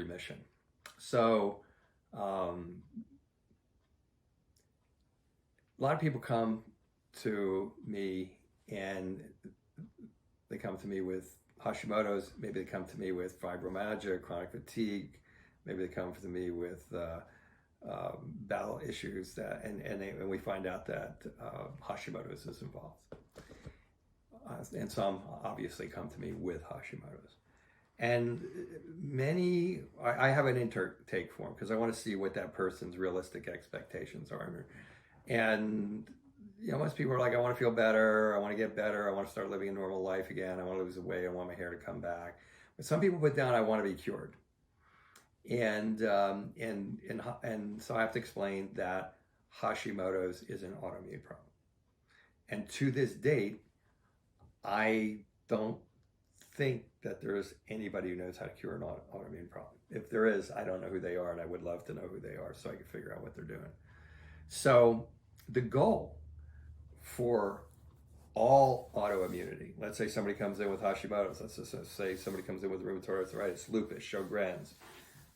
remission. So a lot of people come to me and they come to me with Hashimoto's, maybe they come to me with fibromyalgia, chronic fatigue, maybe they come to me with bowel issues, and we find out that Hashimoto's is involved. And some obviously come to me with Hashimoto's. And many, I have an intake form because I want to see what that person's realistic expectations are. And most people are like, I want to feel better, I want to get better, I want to start living a normal life again, I want to lose weight, I want my hair to come back. But some people put down, I want to be cured. And so I have to explain that Hashimoto's is an autoimmune problem. And to this date, I don't think that there is anybody who knows how to cure an autoimmune problem. If there is, I don't know who they are, and I would love to know who they are so I can figure out what they're doing. So the goal for all autoimmunity, let's say somebody comes in with Hashimoto's, let's just say somebody comes in with rheumatoid arthritis, lupus, Sjogren's,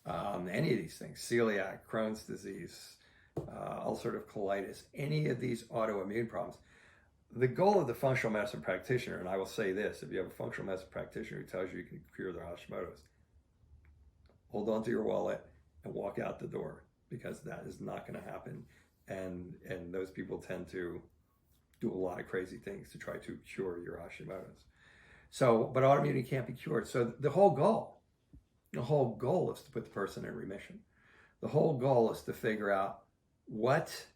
any of these things, celiac, Crohn's disease, ulcerative colitis, any of these autoimmune problems. The goal of the functional medicine practitioner, and I will say this, if you have a functional medicine practitioner who tells you can cure their Hashimoto's, hold on to your wallet and walk out the door, because that is not going to happen. And those people tend to do a lot of crazy things to try to cure your Hashimoto's. So, but autoimmunity can't be cured. So the whole goal is to put the person in remission. The whole goal is to figure out what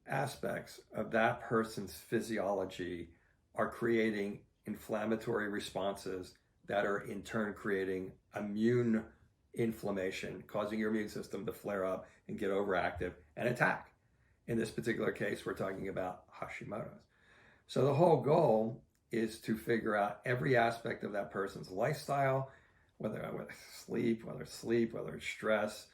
aspects of that person's physiology are creating inflammatory responses that are in turn creating immune inflammation, causing your immune system to flare up and get overactive and attack. In this particular case, we're talking about Hashimoto's. So the whole goal is to figure out every aspect of that person's lifestyle, whether it's sleep, whether it's stress,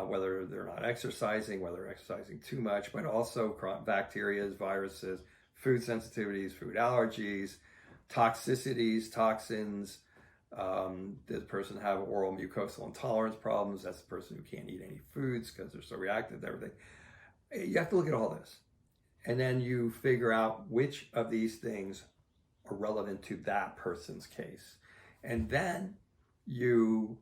whether they're not exercising, whether they're exercising too much, but also bacteria, viruses, food sensitivities, food allergies, toxicities, toxins. Does the person have oral mucosal intolerance problems? That's the person who can't eat any foods because they're so reactive to everything. You have to look at all this. And then you figure out which of these things are relevant to that person's case. And then you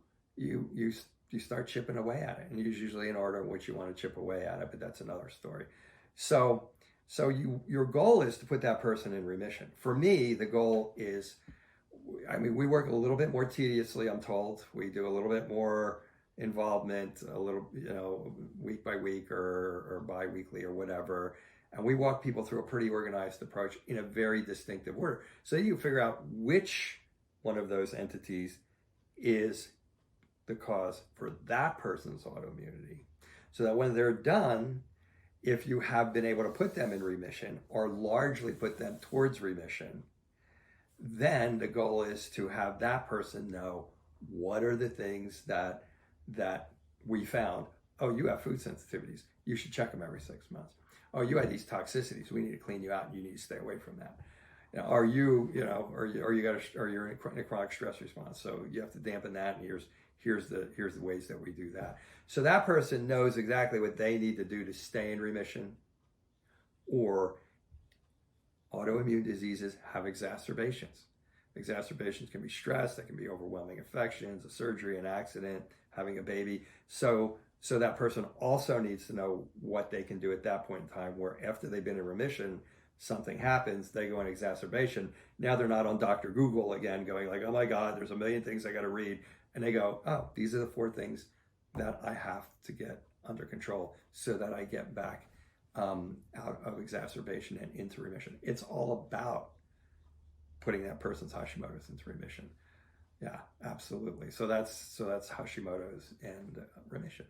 start chipping away at it. And there's usually an order in which you want to chip away at it, but that's another story. So your goal is to put that person in remission. For me, the goal is, we work a little bit more tediously, I'm told. We do a little bit more involvement, a little, week by week or bi-weekly or whatever. And we walk people through a pretty organized approach in a very distinctive order. So you figure out which one of those entities is the cause for that person's autoimmunity. So that when they're done, if you have been able to put them in remission or largely put them towards remission, then the goal is to have that person know what are the things that we found. Oh, you have food sensitivities. You should check them every 6 months. Oh, you had these toxicities. We need to clean you out, and you need to stay away from that. Or you're in a chronic stress response, so you have to dampen that. And here's the ways that we do that. So that person knows exactly what they need to do to stay in remission. Or autoimmune diseases have exacerbations. Exacerbations can be stress, that can be overwhelming infections, a surgery, an accident, having a baby. So that person also needs to know what they can do at that point in time, where after they've been in remission, something happens, they go in exacerbation. Now they're not on Dr. Google again going like, oh my God, there's a million things I got to read. And they go, oh, these are the 4 things that I have to get under control so that I get back out of exacerbation and into remission. It's all about putting that person's Hashimoto's into remission. Yeah, absolutely. So that's Hashimoto's and remission.